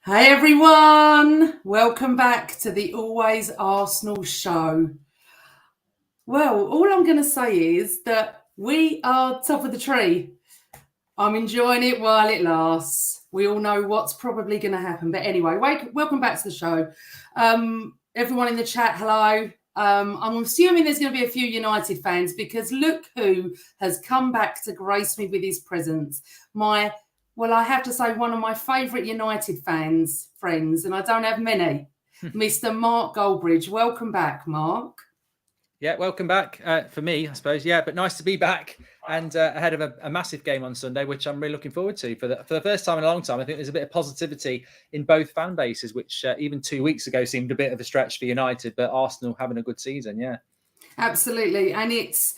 Hey everyone, welcome back to the Always Arsenal show. Well, all I'm going to say is that we are top of the tree. I'm enjoying it while it lasts. We all know what's probably going to happen. But anyway, welcome back to the show. Everyone in the chat, hello. I'm assuming there's going to be a few United fans because look who has come back to grace me with his presence. I have to say one of my favourite United friends, and I don't have many, Mr. Mark Goldbridge. Welcome back, Mark. Yeah, welcome back for me, I suppose. Yeah, but nice to be back and ahead of a massive game on Sunday, which I'm really looking forward to. For the first time in a long time, I think there's a bit of positivity in both fan bases, which even 2 weeks ago seemed a bit of a stretch for United, but Arsenal having a good season, yeah. Absolutely. And it's,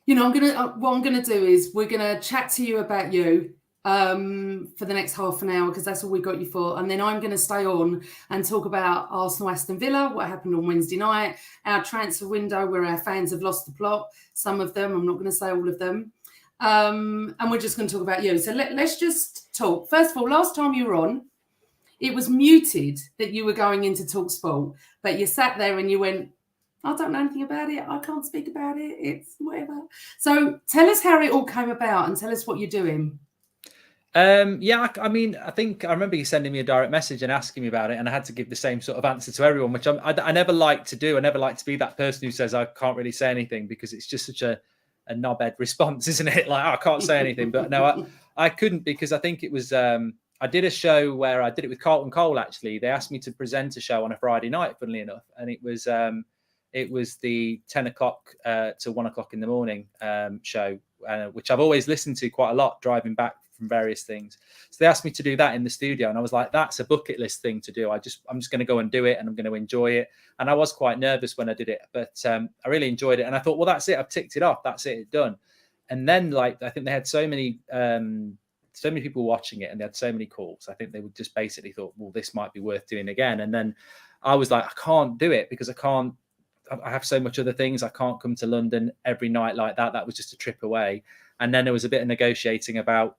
what I'm going to do is we're going to chat to you about you for the next half an hour because that's all we got you for. And then I'm going to stay on and talk about Arsenal Aston Villa, what happened on Wednesday night, our transfer window where our fans have lost the plot. Some of them, I'm not going to say all of them. And we're just going to talk about you. So let's just talk. First of all, last time you were on, it was muted that you were going into TalkSport, but you sat there and you went, I don't know anything about it. I can't speak about it. It's whatever. So tell us how it all came about and tell us what you're doing. I think I remember you sending me a direct message and asking me about it, and I had to give the same sort of answer to everyone, which I never like to do. I never like to be that person who says I can't really say anything because it's just such a knobhead response, isn't it? Like, I can't say anything. But no, I couldn't because I think it was I did a show where I did it with Carlton Cole, actually. They asked me to present a show on a Friday night, funnily enough, and it was the 10 o'clock to 1 o'clock in the morning show, which I've always listened to quite a lot driving back from various things. So they asked me to do that in the studio, and I was like, that's a bucket list thing to do. I'm just going to go and do it, and I'm going to enjoy it. And I was quite nervous when I did it, but I really enjoyed it. And I thought, well, that's it. I've ticked it off. That's it. It's done. And then, I think they had so many people watching it, and they had so many calls. I think they would just basically thought, well, this might be worth doing again. And then I was like, I can't do it because I have so much other things. I can't come to London every night like that. That was just a trip away. And then there was a bit of negotiating about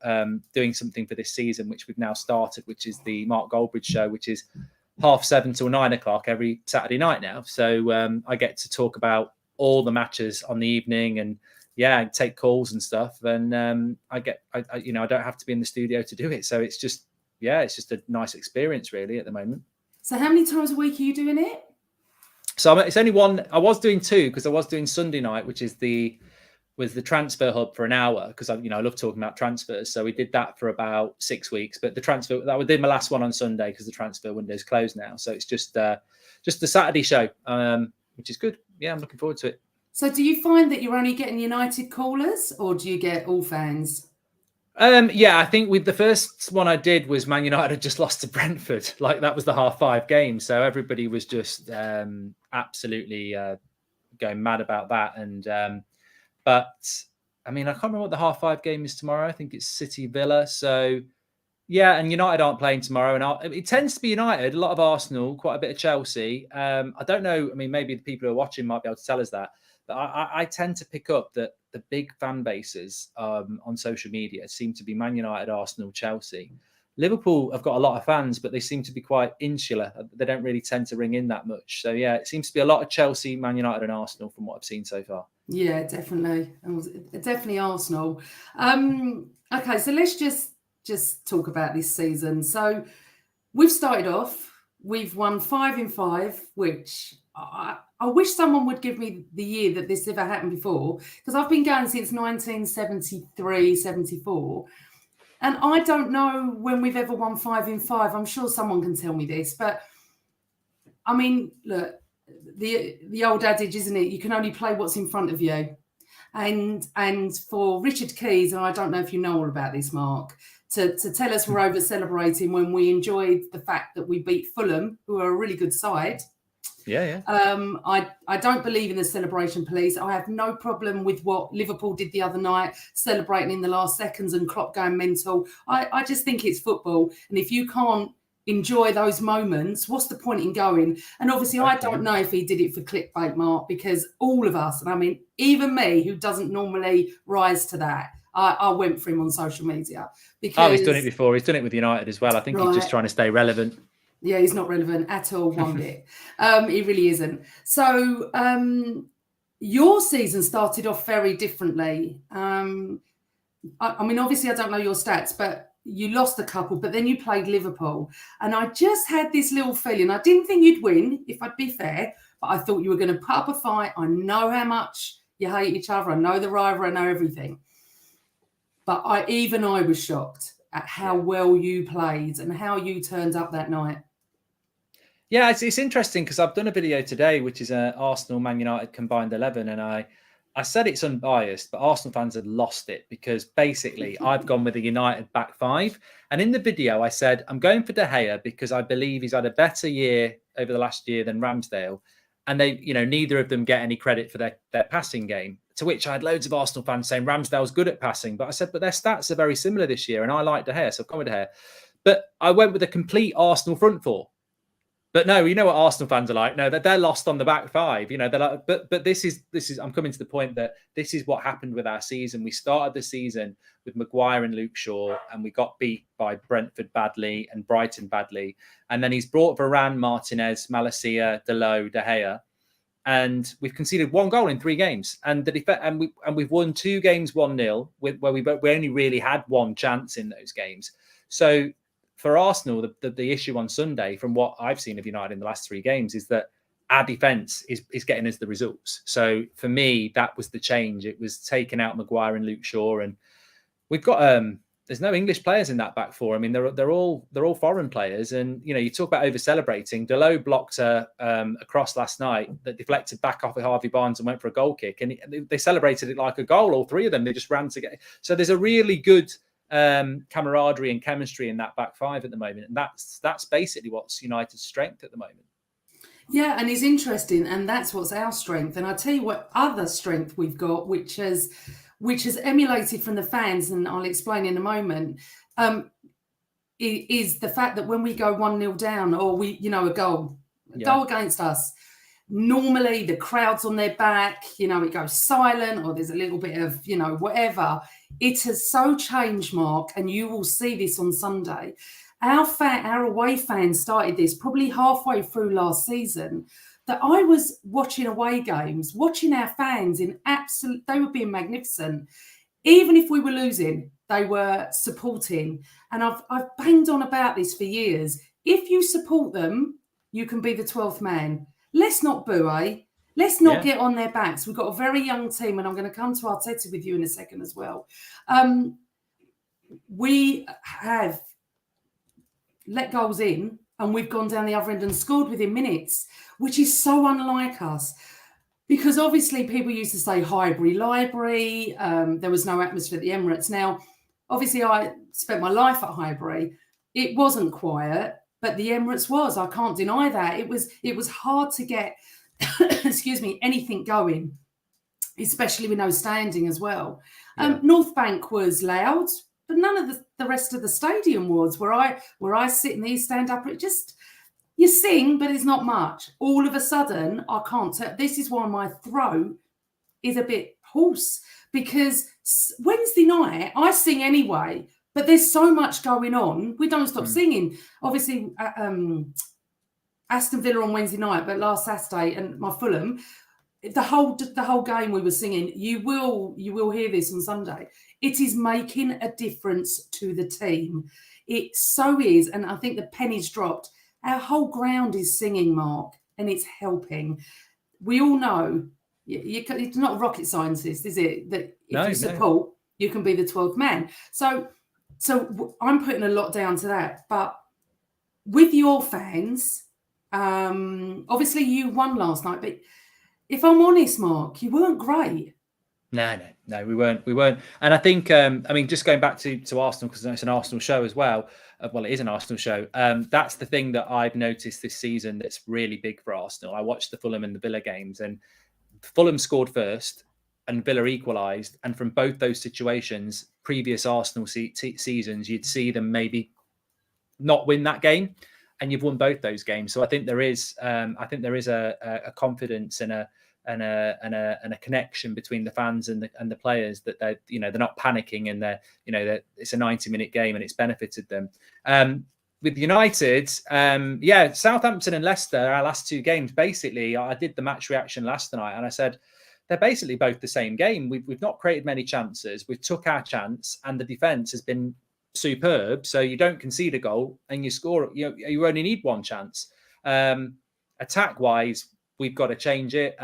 doing something for this season, which we've now started, which is the Mark Goldbridge show, which is 7:30 till 9 o'clock every Saturday night now. So I get to talk about all the matches on the evening and take calls and stuff. And I don't have to be in the studio to do it. So it's just a nice experience really at the moment. So how many times a week are you doing it? So it's only one. I was doing two because I was doing Sunday night, which is the transfer hub for an hour because I love talking about transfers. So we did that for about 6 weeks. But that did my last one on Sunday because the transfer window is closed now. So it's just the Saturday show, which is good. Yeah, I'm looking forward to it. So do you find that you're only getting United callers, or do you get all fans? I think with the first one I did was Man United had just lost to Brentford. That was the 5:30 game. So everybody was just absolutely going mad about that. And but I mean, I can't remember what the 5:30 game is tomorrow. I think it's City Villa. So and United aren't playing tomorrow. And it tends to be United, a lot of Arsenal, quite a bit of Chelsea. I don't know. I mean, maybe the people who are watching might be able to tell us that. But I tend to pick up that the big fan bases on social media seem to be Man United, Arsenal, Chelsea. Liverpool have got a lot of fans, but they seem to be quite insular. They don't really tend to ring in that much. So, it seems to be a lot of Chelsea, Man United and Arsenal from what I've seen so far. Yeah, definitely. Definitely Arsenal. Okay, so let's just talk about this season. So we've started off, we've won 5 in 5, which I wish someone would give me the year that this ever happened before, because I've been going since 1973, 74. And I don't know when we've ever won 5 in 5. I'm sure someone can tell me this. But, I mean, look, the old adage, isn't it? You can only play what's in front of you. And for Richard Keys, and I don't know if you know all about this, Mark, to tell us we're over-celebrating when we enjoyed the fact that we beat Fulham, who are a really good side. Yeah. I don't believe in the celebration police. I have no problem with what Liverpool did the other night, celebrating in the last seconds and Klopp going mental. I just think it's football. And if you can't enjoy those moments, what's the point in going? And obviously, okay. I don't know if he did it for clickbait, Mark, because all of us, and I mean, even me, who doesn't normally rise to that, I went for him on social media because he's done it before. He's done it with United as well. I think he's just trying to stay relevant. Yeah, he's not relevant at all, one bit. He really isn't. So your season started off very differently. I mean, obviously, I don't know your stats, but you lost a couple, but then you played Liverpool. And I just had this little feeling. I didn't think you'd win, if I'd be fair, but I thought you were going to put up a fight. I know how much you hate each other. I know the rivalry. I know everything. But I was shocked at how well you played and how you turned up that night. Yeah, it's interesting because I've done a video today, which is Arsenal Man United combined 11, and I said it's unbiased, but Arsenal fans had lost it because basically I've gone with a United back five, and in the video I said I'm going for De Gea because I believe he's had a better year over the last year than Ramsdale, and they, neither of them get any credit for their passing game. To which I had loads of Arsenal fans saying Ramsdale's good at passing, but I said, but their stats are very similar this year, and I like De Gea, so I've gone with De Gea. But I went with a complete Arsenal front four. But no, you know what Arsenal fans are like. No, they're lost on the back five. They're like, but this is. I'm coming to the point that this is what happened with our season. We started the season with Maguire and Luke Shaw, and we got beat by Brentford badly and Brighton badly. And then he's brought Varane, Martinez, Malacia, Dalot, De Gea, and we've conceded 1 goal in 3 games. And we've won 2 games 1-0, where we only really had 1 chance in those games. So for Arsenal, the issue on Sunday, from what I've seen of United in the last 3 games, is that our defence is getting us the results. So for me, that was the change. It was taking out Maguire and Luke Shaw, and we've got there's no English players in that back four. I mean, they're all foreign players, and you talk about over celebrating. Dalot blocked a cross last night that deflected back off of Harvey Barnes and went for a goal kick, and they celebrated it like a goal. All 3 of them, they just ran together. So there's a really good camaraderie and chemistry in that back five at the moment, and that's basically what's United's strength at the moment. Yeah, and it's interesting, and that's what's our strength. And I'll tell you what other strength we've got, which has emulated from the fans, and I'll explain in a moment, is the fact that when we go 1-0 down, or a goal against us, normally the crowd's on their back, it goes silent, or there's a little bit of, whatever. It has so changed, Mark, and you will see this on Sunday. Our away fans started this probably halfway through last season, that I was watching away games, watching our fans they were being magnificent. Even if we were losing, they were supporting. And I've banged on about this for years. If you support them, you can be the 12th man. Let's not boo, eh? Let's not get on their backs. We've got a very young team, and I'm going to come to Arteta with you in a second as well. We have let goals in, and we've gone down the other end and scored within minutes, which is so unlike us. Because obviously people used to say Highbury Library, there was no atmosphere at the Emirates. Now, obviously I spent my life at Highbury. It wasn't quiet, but the Emirates was. I can't deny that. It was hard to get, excuse me, anything going, especially with no standing as well. Yeah. North Bank was loud, but none of the rest of the stadium was. Where I sit in the East Stand up, it just, you sing, but it's not much. All of a sudden, I can't tell. This is why my throat is a bit hoarse, because Wednesday night, I sing anyway, but there's so much going on. We don't stop singing. Obviously, Aston Villa on Wednesday night, but last Saturday, and my Fulham, the whole game we were singing. You will hear this on Sunday. It is making a difference to the team. It so is, and I think the penny's dropped. Our whole ground is singing, Mark, and it's helping. We all know it's not rocket scientist, is it? That if you support, you can be the 12th man. So I'm putting a lot down to that. But with your fans, obviously you won last night, but if I'm honest, Mark, you weren't great. No, we weren't. And I think, just going back to Arsenal, because it's an Arsenal show as well. Well, it is an Arsenal show. That's the thing that I've noticed this season that's really big for Arsenal. I watched the Fulham and the Villa games, and Fulham scored first and Villa equalised. And from both those situations, previous Arsenal seasons, you'd see them maybe not win that game, and you've won both those games. So I think there is a confidence and and a connection between the fans and the players, that they're not panicking, and it's a 90-minute game and it's benefited them. With United, Southampton and Leicester, our last two games, basically, I did the match reaction last night and I said they're basically both the same game. We've not created many chances. We took our chance and the defence has been superb. So you don't concede a goal and you score. You only need one chance. Attack-wise, we've got to change it.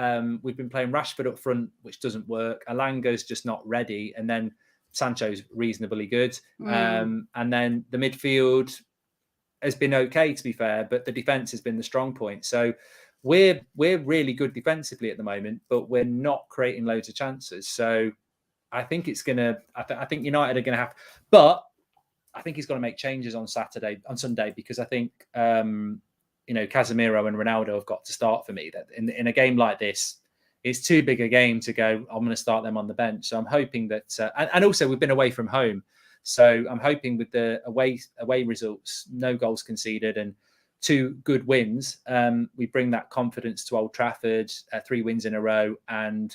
We've been playing Rashford up front, which doesn't work. Alanga's just not ready. And then Sancho's reasonably good. And then the midfield has been okay, to be fair, but the defence has been the strong point. So we're really good defensively at the moment, but we're not creating loads of chances. So I think it's gonna. I think United are gonna have, but I think he's got to make changes on Sunday, because I think Casemiro and Ronaldo have got to start for me. That in a game like this, it's too big a game to go, I'm going to start them on the bench. So I'm hoping that, and also we've been away from home. So I'm hoping with the away results, no goals conceded and 2 good wins, we bring that confidence to Old Trafford, 3 wins in a row. And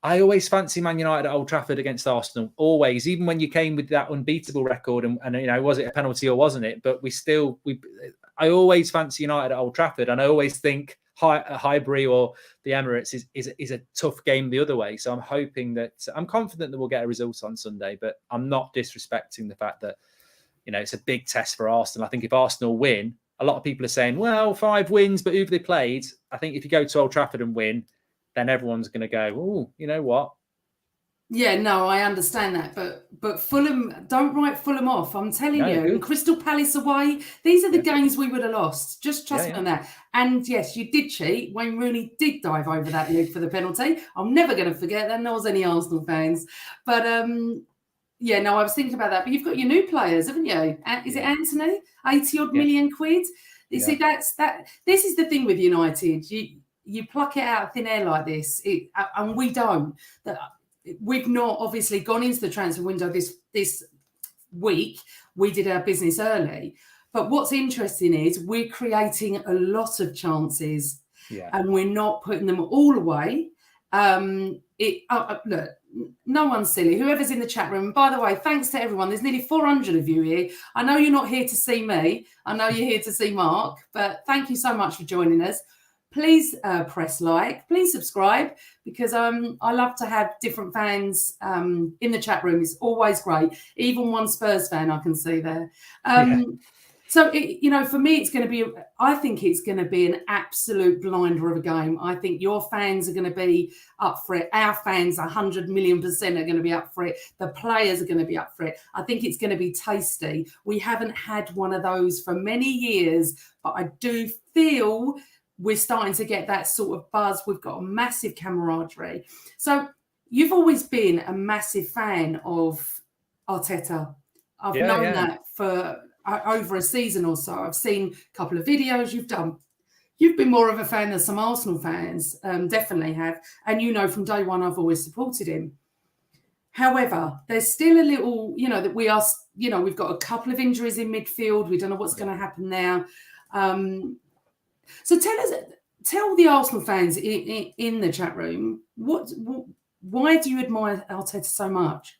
I always fancy Man United at Old Trafford against Arsenal, always, even when you came with that unbeatable record and was it a penalty or wasn't it? But I always fancy United at Old Trafford, and I always think Highbury or the Emirates is a tough game the other way. So I'm confident that we'll get a result on Sunday, but I'm not disrespecting the fact that it's a big test for Arsenal. I think if Arsenal win, a lot of people are saying, well, 5 wins, but who've they played? I think if you go to Old Trafford and win, then everyone's going to go, oh, you know what? Yeah, no, I understand that, but Fulham, don't write Fulham off. I'm telling you, and Crystal Palace away, these are the games we would have lost. Just trust me on that. And yes, you did cheat. Wayne Rooney did dive over that leg for the penalty. I'm never going to forget that. There was any Arsenal fans, but I was thinking about that. But you've got your new players, haven't you? Is it Anthony? 80-odd million quid. You see, that's that. This is the thing with United. You pluck it out of thin air like this, and we don't. We've not obviously gone into the transfer window this week. We did our business early. But what's interesting is we're creating a lot of chances and we're not putting them all away. Look, no one's silly. Whoever's in the chat room, and by the way, thanks to everyone. There's nearly 400 of you here. I know you're not here to see me. I know you're here to see Mark, but thank you so much for joining us. Please press like, please subscribe, because I love to have different fans in the chat room. It's always great. Even one Spurs fan I can see there. So, for me, I think it's going to be an absolute blinder of a game. I think your fans are going to be up for it. Our fans, 100 million% are going to be up for it. The players are going to be up for it. I think it's going to be tasty. We haven't had one of those for many years, but I do feel we're starting to get that sort of buzz. We've got a massive camaraderie. So you've always been a massive fan of Arteta. I've known that for over a season or so. I've seen a couple of videos you've done. You've been more of a fan than some Arsenal fans, definitely have. And from day one, I've always supported him. However, there's still a little, that we are, we've got a couple of injuries in midfield. We don't know what's going to happen now. So tell the Arsenal fans in the chat room, why do you admire Arteta so much?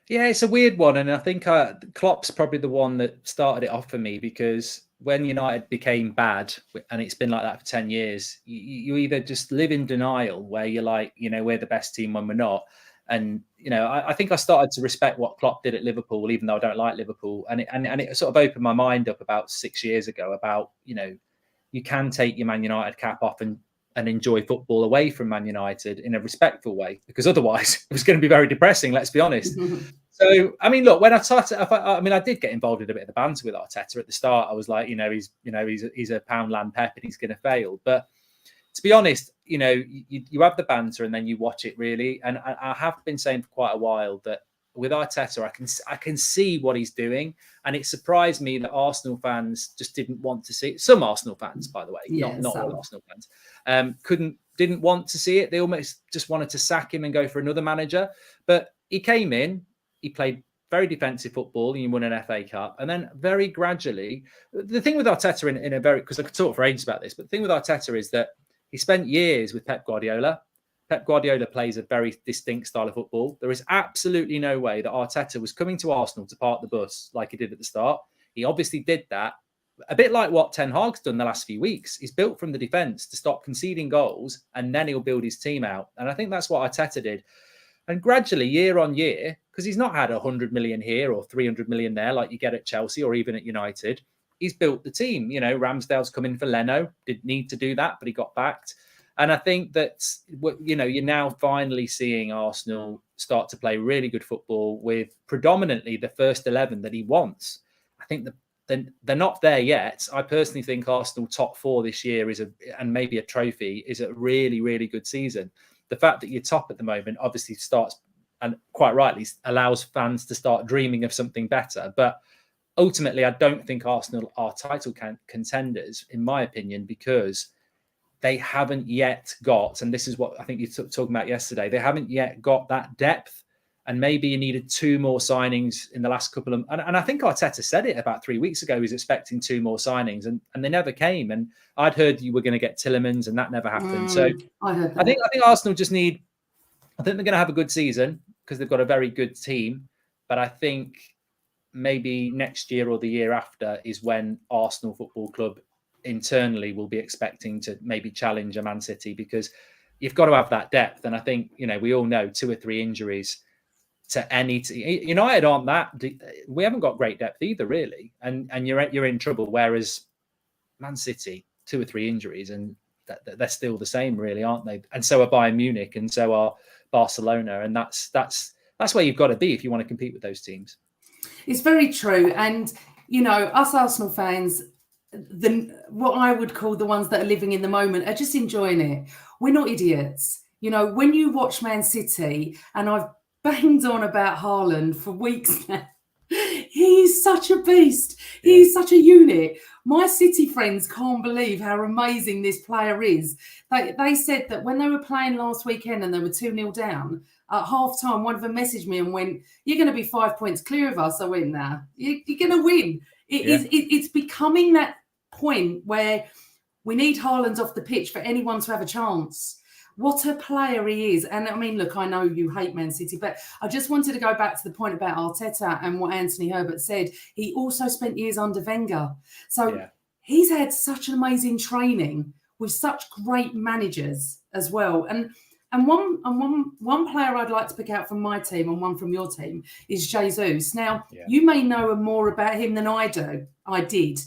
Yeah, it's a weird one. And I think Klopp's probably the one that started it off for me, because when United became bad, and it's been like that for 10 years, you either just live in denial where you're like, we're the best team when we're not. And, I think I started to respect what Klopp did at Liverpool, even though I don't like Liverpool. And it sort of opened my mind up about 6 years ago about, you can take your Man United cap off and enjoy football away from Man United in a respectful way, because otherwise it was going to be very depressing, let's be honest. So, I mean, look, when I did get involved in a bit of the banter with Arteta at the start. I was like, he's a Poundland Pep and he's going to fail. But to be honest, you have the banter and then you watch it really. And I have been saying for quite a while that with Arteta, I can see what he's doing, and it surprised me that Arsenal fans just didn't want to see it. Some Arsenal fans, by the way, not all Arsenal fans, didn't want to see it. They almost just wanted to sack him and go for another manager. But he came in, he played very defensive football, and he won an FA Cup. And then very gradually, the thing with Arteta because I could talk for ages about this, but the thing with Arteta is that he spent years with Pep Guardiola. Pep Guardiola plays a very distinct style of football. There is absolutely no way that Arteta was coming to Arsenal to park the bus like he did at the start. He obviously did that, a bit like what Ten Hag's done the last few weeks. He's built from the defence to stop conceding goals, and then he'll build his team out. And I think that's what Arteta did. And gradually, year on year, because he's not had 100 million here or 300 million there like you get at Chelsea or even at United, he's built the team. You know, Ramsdale's come in for Leno, didn't need to do that, but he got backed. And I think that, you know, you're now finally seeing Arsenal start to play really good football with predominantly the first 11 that he wants. I think they're not there yet. I personally think Arsenal top 4 this year and maybe a trophy is a really, really good season. The fact that you're top at the moment obviously starts, and quite rightly, allows fans to start dreaming of something better. But ultimately, I don't think Arsenal are title contenders, in my opinion, because they haven't yet got, and this is what I think you talking about yesterday, they haven't yet got that depth. And maybe you needed 2 more signings in the last couple of, and I think Arteta said it about 3 weeks ago. He was expecting 2 more signings, and they never came. And I'd heard you were going to get Tielemans, and that never happened. So I heard that. I think Arsenal just need. I think they're going to have a good season because they've got a very good team. But I think maybe next year or the year after is when Arsenal Football Club internally will be expecting to maybe challenge a Man City, because you've got to have that depth. And I think, you know, we all know 2 or 3 injuries to any team. United aren't that. We haven't got great depth either, really. And you're in trouble. Whereas Man City, 2 or 3 injuries, and they're still the same, really, aren't they? And so are Bayern Munich, and so are Barcelona. And that's where you've got to be if you want to compete with those teams. It's very true. And, you know, us Arsenal fans, what I would call the ones that are living in the moment, are just enjoying it. We're not idiots. You know, when you watch Man City, and I've banged on about Haaland for weeks now, he's such a beast. He's such a unit. My City friends can't believe how amazing this player is. They said that when they were playing last weekend and they were 2-0 down, at half time, one of them messaged me and went, "You're going to be 5 points clear of us." I went, "Nah, you're going to win." It's becoming that point where we need Haaland off the pitch for anyone to have a chance. What a player he is. And I mean, look, I know you hate Man City, but I just wanted to go back to the point about Arteta and what Anthony Herbert said. He also spent years under Wenger. So he's had such an amazing training with such great managers as well. And one player I'd like to pick out from my team and one from your team is Jesus. Now, you may know more about him than I do. I did.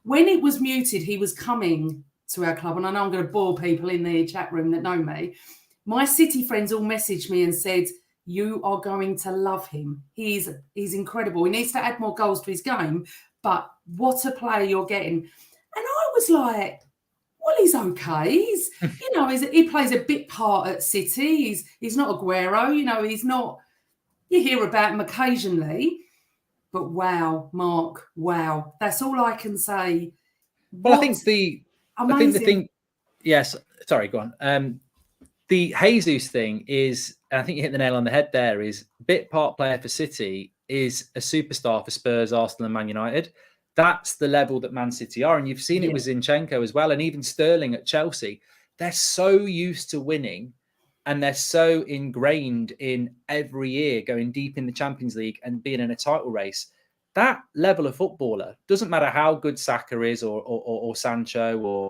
When it was muted, he was coming to our club, and I know I'm going to bore people in the chat room that know me. My City friends all messaged me and said, "You are going to love him. He's incredible. He needs to add more goals to his game, but what a player you're getting." And I was like, well, he's okay. He plays a bit part at City. He's not Aguero. You know, he's not. You hear about him occasionally, but wow, Mark, wow, that's all I can say. Well, I think the thing. Yes, sorry, go on. The Jesus thing is, I think you hit the nail on the head there, is bit part player for City is a superstar for Spurs, Arsenal and Man United. That's the level that Man City are. And you've seen it with Zinchenko as well. And even Sterling at Chelsea. They're so used to winning, and they're so ingrained in every year going deep in the Champions League and being in a title race. That level of footballer, doesn't matter how good Saka is or Sancho or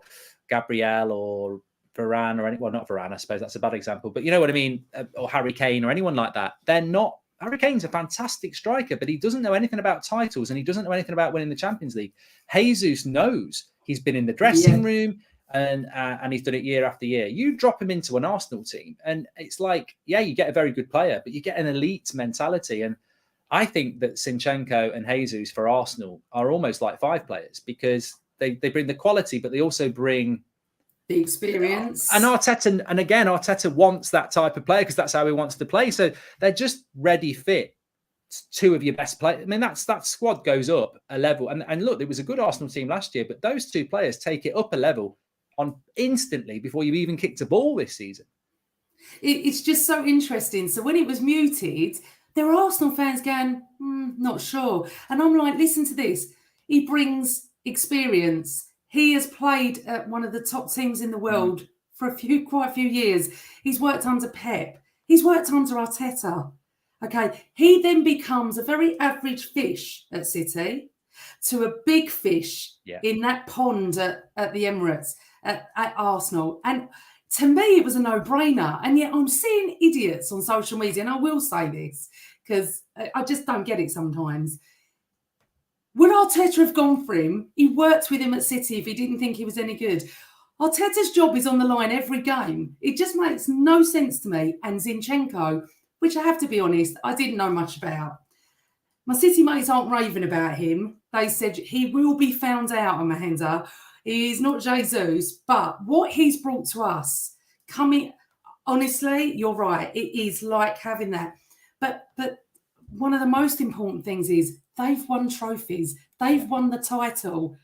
Gabriel or Varane or anyone, not Varane, I suppose that's a bad example, but you know what I mean, or Harry Kane or anyone like that. They're not. Harry Kane's a fantastic striker, but he doesn't know anything about titles, and he doesn't know anything about winning the Champions League. Jesus knows. He's been in the dressing room, and he's done it year after year. You drop him into an Arsenal team, and it's like, you get a very good player, but you get an elite mentality. And I think that Zinchenko and Jesus for Arsenal are almost like 5 players, because they bring the quality, but they also bring the experience. And Arteta wants that type of player because that's how he wants to play. So they're just ready fit. 2 of your best players. I mean, that squad goes up a level. And look, it was a good Arsenal team last year, but those 2 players take it up a level on instantly before you even kicked a ball this season. It's just so interesting. So when it was muted, there were Arsenal fans going, not sure. And I'm like, listen to this. He brings experience. He has played at one of the top teams in the world for quite a few years. He's worked under Pep. He's worked under Arteta. Okay, he then becomes a very average fish at City to a big fish in that pond at the Emirates, at Arsenal. And to me, it was a no-brainer. And yet I'm seeing idiots on social media, and I will say this, because I just don't get it sometimes. Would Arteta have gone for him? He worked with him at City if he didn't think he was any good. Arteta's job is on the line every game. It just makes no sense to me. And Zinchenko, which I have to be honest, I didn't know much about. My City mates aren't raving about him. They said he will be found out, Amanda. He is not Jesus, but what he's brought to us, honestly, you're right. It is like having that. But one of the most important things is they've won trophies. They've won the title.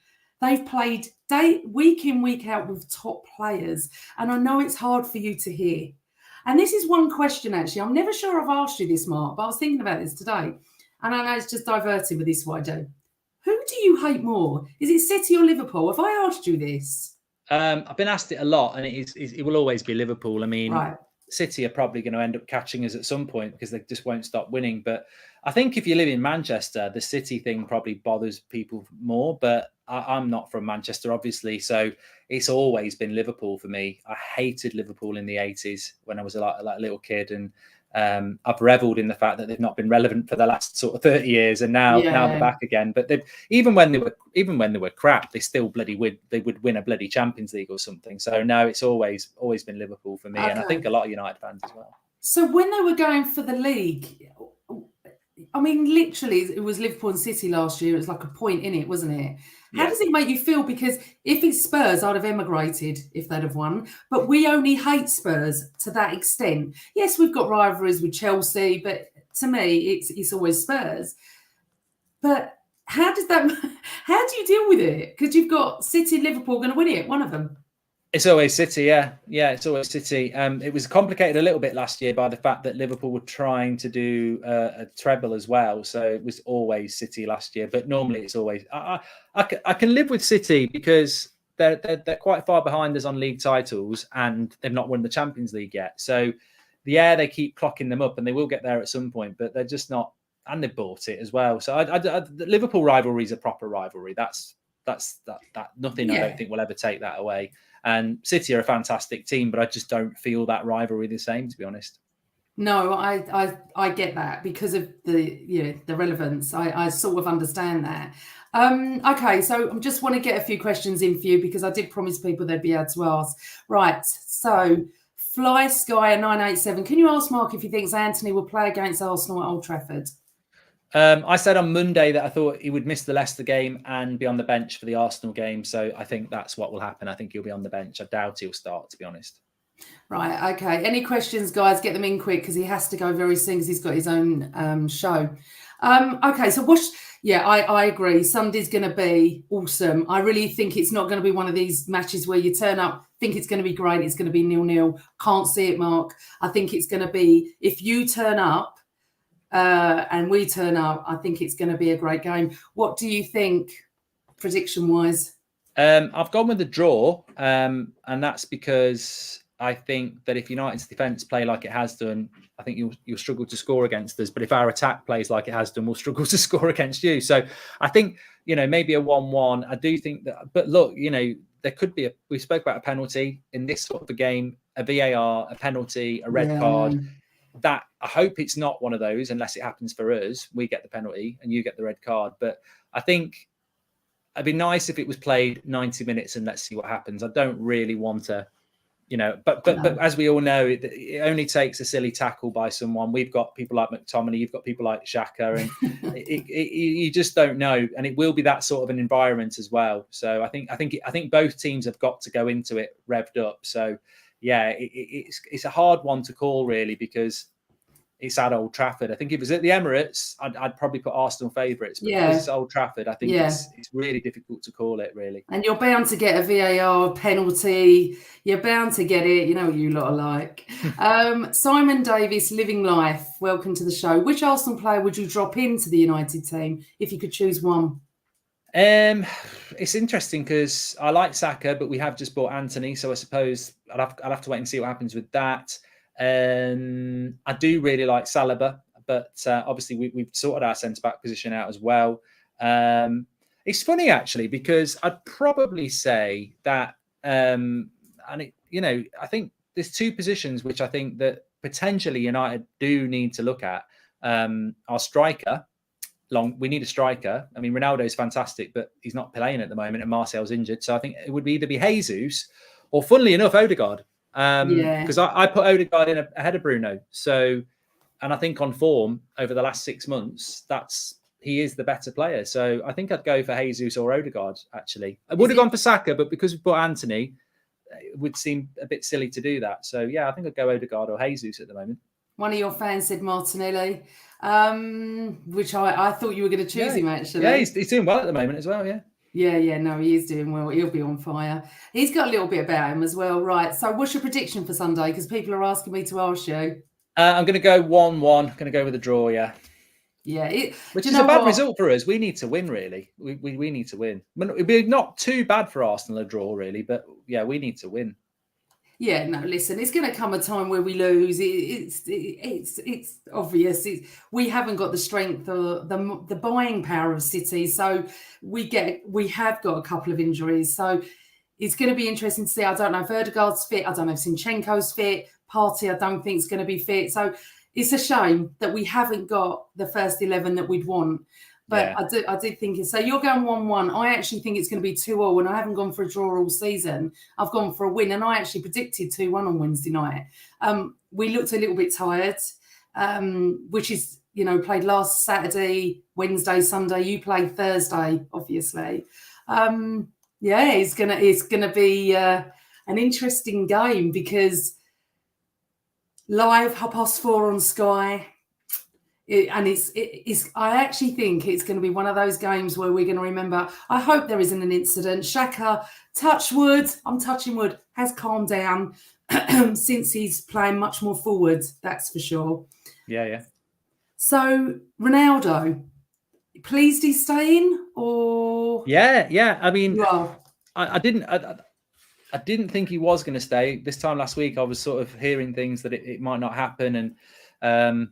They've played week in, week out with top players. And I know it's hard for you to hear. And this is one question, actually. I'm never sure I've asked you this, Mark, but I was thinking about this today. And I know it's just diverting, but this is what I do. Who do you hate more? Is it City or Liverpool? Have I asked you this? I've been asked it a lot, and it will always be Liverpool. I mean, right. City are probably going to end up catching us at some point because they just won't stop winning. But I think if you live in Manchester, the City thing probably bothers people more. But I'm not from Manchester, obviously, so it's always been Liverpool for me. I hated Liverpool in the 80s when I was a little kid, and I've revelled in the fact that they've not been relevant for the last sort of 30 years, and now they're back again. But even when they were crap, they still would win a bloody Champions League or something. So no, it's always been Liverpool for me, and I think a lot of United fans as well. So when they were going for the league, I mean, literally, it was Liverpool and City last year. It was like a point in it, wasn't it? How does it make you feel? Because if it's Spurs, I'd have emigrated if they'd have won. But we only hate Spurs to that extent. Yes, we've got rivalries with Chelsea, but to me, it's always Spurs. But how do you deal with it? Because you've got City and Liverpool going to win it, one of them. It's always City, yeah, it's always City. It was complicated a little bit last year by the fact that Liverpool were trying to do a treble as well, so it was always City last year. But normally it's always I can live with City because they're quite far behind us on league titles, and they've not won the Champions League yet. So they keep clocking them up, and they will get there at some point, but they're just not, and they bought it as well. So the Liverpool rivalry is a proper rivalry. That's nothing. I don't think will ever take that away. And City are a fantastic team, but I just don't feel that rivalry the same, to be honest. No, I get that because of the relevance. I sort of understand that. Okay, so I just want to get a few questions in for you because I did promise people they'd be able to ask. Right, so Fly Sky 987. Can you ask Mark if he thinks Anthony will play against Arsenal at Old Trafford? I said on Monday that I thought he would miss the Leicester game and be on the bench for the Arsenal game. So I think that's what will happen. I think he'll be on the bench. I doubt he'll start, to be honest. Right. Okay. Any questions, guys? Get them in quick because he has to go very soon because he's got his own show. Okay. So I agree. Sunday's going to be awesome. I really think it's not going to be one of these matches where you turn up, think it's going to be great. It's going to be 0-0. Can't see it, Mark. I think it's going to be, if you turn up, and we turn up, I think it's going to be a great game. What do you think, prediction-wise? I've gone with the draw, and that's because I think that if United's defence play like it has done, I think you'll struggle to score against us. But if our attack plays like it has done, we'll struggle to score against you. So I think, maybe a 1-1. I do think that, but look, there could be we spoke about a penalty in this sort of a game, a VAR, a penalty, a red card. That I hope it's not one of those unless it happens for us. We get the penalty and you get the red card. But I think it'd be nice if it was played 90 minutes and let's see what happens. I don't really want to, but as we all know, it only takes a silly tackle by someone. We've got people like McTominay, you've got people like Xhaka, and you just don't know. And it will be that sort of an environment as well. So I think both teams have got to go into it revved up. So yeah, it's a hard one to call really because it's at Old Trafford. I think if it was at the Emirates, I'd probably put Arsenal favourites. But because it's Old Trafford, I think it's really difficult to call it really. And you're bound to get a VAR penalty. You're bound to get it. You know what you lot are like. Simon Davis, Living Life. Welcome to the show. Which Arsenal player would you drop into the United team if you could choose one? It's interesting because I like Saka, but we have just bought Anthony, so I suppose I'll have to wait and see what happens with that. I do really like Saliba, but obviously we've sorted our centre back position out as well. It's funny actually because I'd probably say that, and I think there's two positions which I think that potentially United do need to look at. Our striker. We need a striker. I mean, Ronaldo is fantastic, but he's not playing at the moment, and Martial's injured. So I think it would either be Jesus or, funnily enough, Odegaard. Because I put Odegaard in ahead of Bruno. So, and I think on form over the last 6 months, he is the better player. So I think I'd go for Jesus or Odegaard. Actually, I would have gone for Saka, but because we bought Anthony, it would seem a bit silly to do that. So yeah, I think I'd go Odegaard or Jesus at the moment. One of your fans said Martinelli, which I thought you were going to choose him, actually. Yeah, he's doing well at the moment as well, yeah. Yeah, no, he is doing well. He'll be on fire. He's got a little bit about him as well. Right, so what's your prediction for Sunday? Because people are asking me to ask you. I'm going to go 1-1. I'm going to go with a draw, yeah. Yeah. Which is a bad result for us. We need to win, really. We need to win. I mean, it'd be not too bad for Arsenal, a draw, really. But, yeah, we need to win. Yeah, no, listen, it's going to come a time where we lose. It's obvious. We haven't got the strength or the buying power of City. So we have got a couple of injuries. So it's going to be interesting to see. I don't know if Odegaard's fit. I don't know if Zinchenko's fit. Partey, I don't think is going to be fit. So it's a shame that we haven't got the first 11 that we'd want. But yeah. I did think it. So you're going 1-1. I actually think it's going to be 2-2, and I haven't gone for a draw all season. I've gone for a win, and I actually predicted 2-1 on Wednesday night. We looked a little bit tired, which is, played last Saturday, Wednesday, Sunday. You played Thursday, obviously. It's gonna be an interesting game because live 4:30 on Sky. I actually think it's going to be one of those games where we're going to remember. I hope there isn't an incident. Xhaka, touch wood, I'm touching wood, has calmed down since he's playing much more forward. That's for sure. Yeah. So Ronaldo, pleased he's staying, or yeah. I mean, I didn't think he was going to stay. This time last week, I was sort of hearing things that it might not happen, and.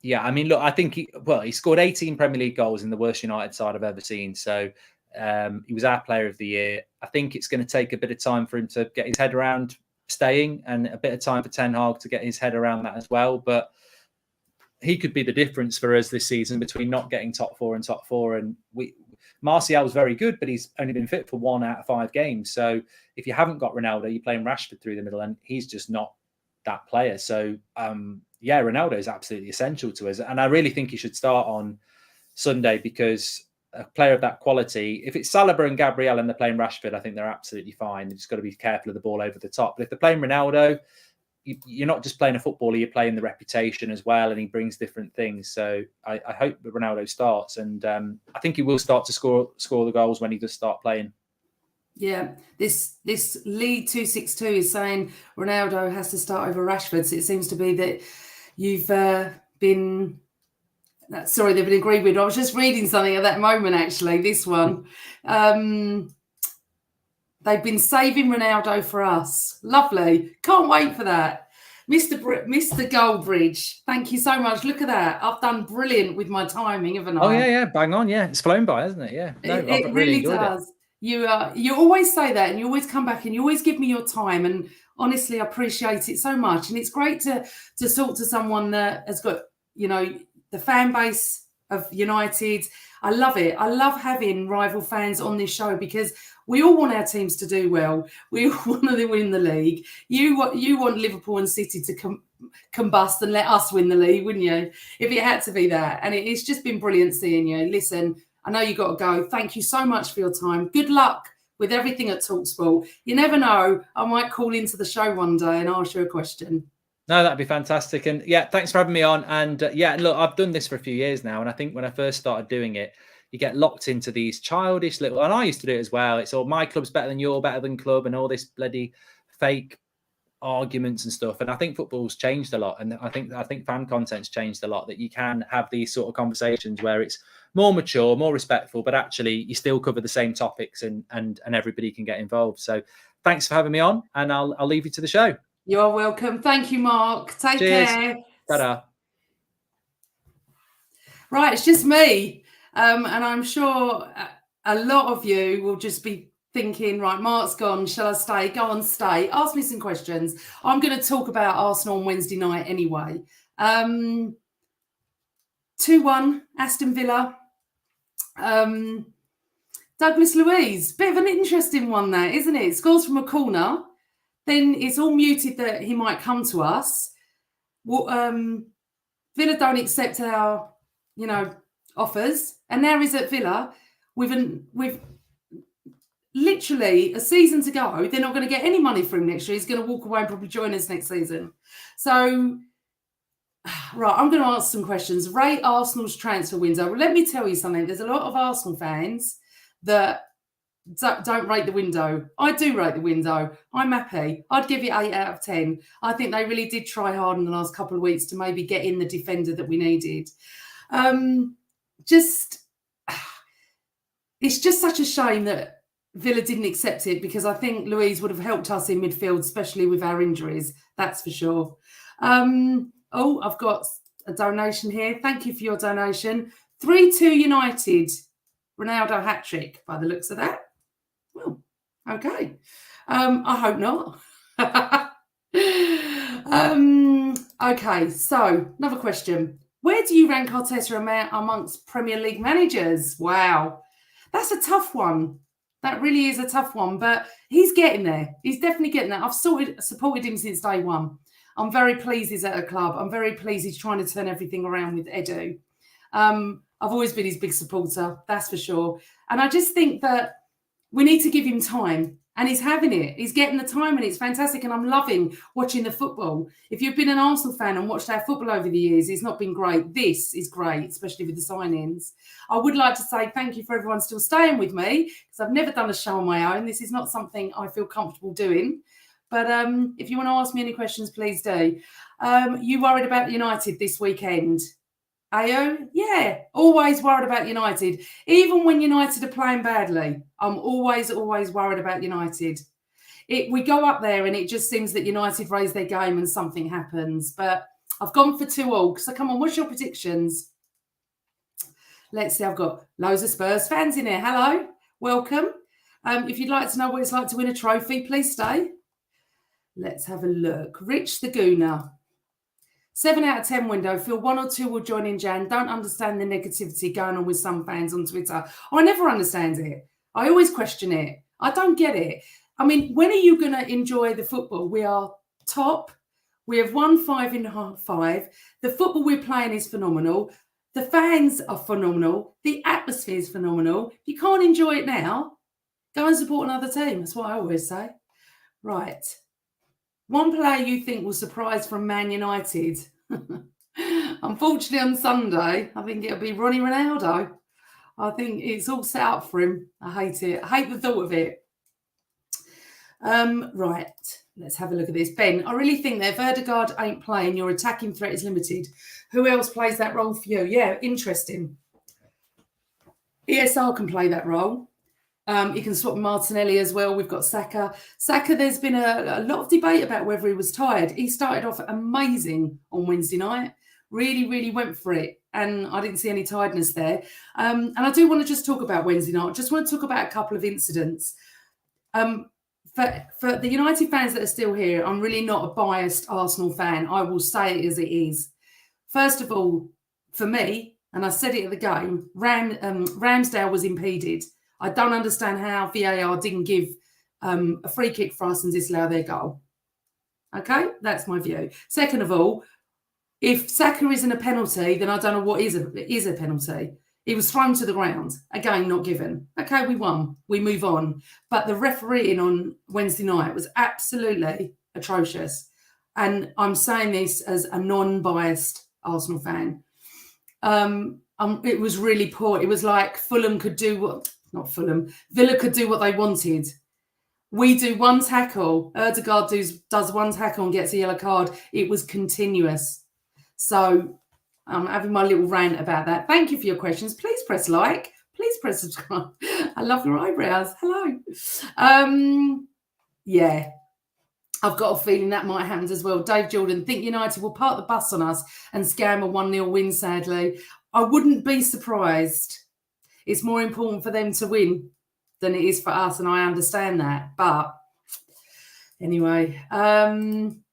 Yeah, I mean, look, I think he scored 18 Premier League goals in the worst United side I've ever seen. So he was our player of the year. I think it's going to take a bit of time for him to get his head around staying, and a bit of time for Ten Hag to get his head around that as well. But he could be the difference for us this season between not getting top four and top four. And Martial's very good, but he's only been fit for 1 out of 5 games. So if you haven't got Ronaldo, you're playing Rashford through the middle, and he's just not that player. So Ronaldo is absolutely essential to us. And I really think he should start on Sunday, because a player of that quality, if it's Saliba and Gabriel and they're playing Rashford, I think they're absolutely fine. You've just got to be careful of the ball over the top. But if they're playing Ronaldo, you're not just playing a footballer, you're playing the reputation as well, and he brings different things. So I hope that Ronaldo starts, and I think he will start to score the goals when he does start playing. Yeah, this lead 262 is saying Ronaldo has to start over Rashford. So it seems to be that you've been agreed with. I was just reading something at that moment, actually, this one. They've been saving Ronaldo for us. Lovely. Can't wait for that. Mr. Goldbridge, thank you so much. Look at that. I've done brilliant with my timing, haven't I? Oh, yeah. Bang on. Yeah. It's flown by, hasn't it? Yeah. No, it really does. You always say that, and you always come back and you always give me your time, and honestly, I appreciate it so much. And it's great to talk to someone that has got, the fan base of United. I love it. I love having rival fans on this show, because we all want our teams to do well. We all want to win the league. You want Liverpool and City to combust and let us win the league, wouldn't you? If it had to be that. And it's just been brilliant seeing you. Listen, I know you got to go. Thank you so much for your time. Good luck with everything at TalkSport. You never know. I might call into the show one day and ask you a question. No, that'd be fantastic. And yeah, thanks for having me on. And look, I've done this for a few years now. And I think when I first started doing it, you get locked into these childish little, and I used to do it as well. It's all my club's better than your better than club, and all this bloody fake arguments and stuff. And I think football's changed a lot, and I think fan content's changed a lot, that you can have these sort of conversations where it's more mature, more respectful, but actually you still cover the same topics, and everybody can get involved. So thanks for having me on, and I'll leave you to the show. You're welcome. Thank you, Mark. Take care. Ta-da. Right, it's just me. And I'm sure a lot of you will just be thinking, right, Mark's gone. Shall I stay? Go on, stay. Ask me some questions. I'm going to talk about Arsenal on Wednesday night anyway. 2-1, Aston Villa. Douglas Luiz. Bit of an interesting one there, isn't it? Scores from a corner. Then it's all muted that he might come to us. Well, Villa don't accept our, offers, and now he's at Villa with literally a season to go. They're not going to get any money from him next year. He's going to walk away and probably join us next season. So, right, I'm going to ask some questions. Rate Arsenal's transfer window. Well, let me tell you something. There's a lot of Arsenal fans that don't rate the window. I do rate the window. I'm happy. I'd give it 8 out of 10. I think they really did try hard in the last couple of weeks to maybe get in the defender that we needed. It's just such a shame that Villa didn't accept it, because I think Luiz would have helped us in midfield, especially with our injuries. That's for sure. I've got a donation here. Thank you for your donation. 3-2 United. Ronaldo hat-trick, by the looks of that. Well, okay. I hope not. Okay, so another question. Where do you rank Arteta amongst Premier League managers? Wow. That's a tough one. That really is a tough one, but he's getting there. He's definitely getting there. I've supported him since day one. I'm very pleased he's at a club. I'm very pleased he's trying to turn everything around with Edu. I've always been his big supporter, that's for sure. And I just think that we need to give him time, and he's having it. He's getting the time, and it's fantastic, and I'm loving watching the football. If you've been an Arsenal fan and watched our football over the years, it's not been great. This is great, especially with the signings. I would like to say thank you for everyone still staying with me, because I've never done a show on my own. This is not something I feel comfortable doing. But if you want to ask me any questions, please do. You worried about United this weekend? Ayo? Yeah, always worried about United. Even when United are playing badly, I'm always worried about United. We go up there and it just seems that United raise their game and something happens. But I've gone for 2-2. So come on, what's your predictions? Let's see, I've got loads of Spurs fans in here. Hello, welcome. If you'd like to know what it's like to win a trophy, please stay. Let's have a look. Rich the Gooner. 7 out of 10 window. Feel 1 or 2 will join in Jan. Don't understand the negativity going on with some fans on Twitter. I never understand it. I always question it. I don't get it. I mean, when are you going to enjoy the football? We are top. We have won 5 in 5. The football we're playing is phenomenal. The fans are phenomenal. The atmosphere is phenomenal. If you can't enjoy it now, go and support another team. That's what I always say. Right. One player you think will surprise from Man United? Unfortunately, on Sunday, I think it'll be Ronnie Ronaldo. I think it's all set up for him. I hate it. I hate the thought of it. Right, let's have a look at this. Ben, I really think that if Ødegaard ain't playing, your attacking threat is limited. Who else plays that role for you? Yeah, interesting. ESR can play that role. You can swap Martinelli as well. We've got Saka. Saka, there's been a lot of debate about whether he was tired. He started off amazing on Wednesday night. Really, really went for it. And I didn't see any tiredness there. And I do want to just talk about Wednesday night. I just want to talk about a couple of incidents. For the United fans that are still here, I'm really not a biased Arsenal fan. I will say it as it is. First of all, for me, and I said it at the game, Ramsdale was impeded. I don't understand how VAR didn't give a free kick for us and disallow their goal. Okay, that's my view. Second of all, if Saka isn't a penalty, then I don't know what is a penalty. He was thrown to the ground. Again, not given. Okay, we won. We move on. But the refereeing on Wednesday night was absolutely atrocious. And I'm saying this as a non-biased Arsenal fan. It was really poor. It was like Villa could do what they wanted. We do one tackle. Erdegaard does one tackle and gets a yellow card. It was continuous. So I'm having my little rant about that. Thank you for your questions. Please press like. Please press subscribe. I love your eyebrows. Hello. Yeah. I've got a feeling that might happen as well. Dave Jordan, think United will park the bus on us and scam a 1-0 win, sadly. I wouldn't be surprised. It's more important for them to win than it is for us, and I understand that. But anyway, come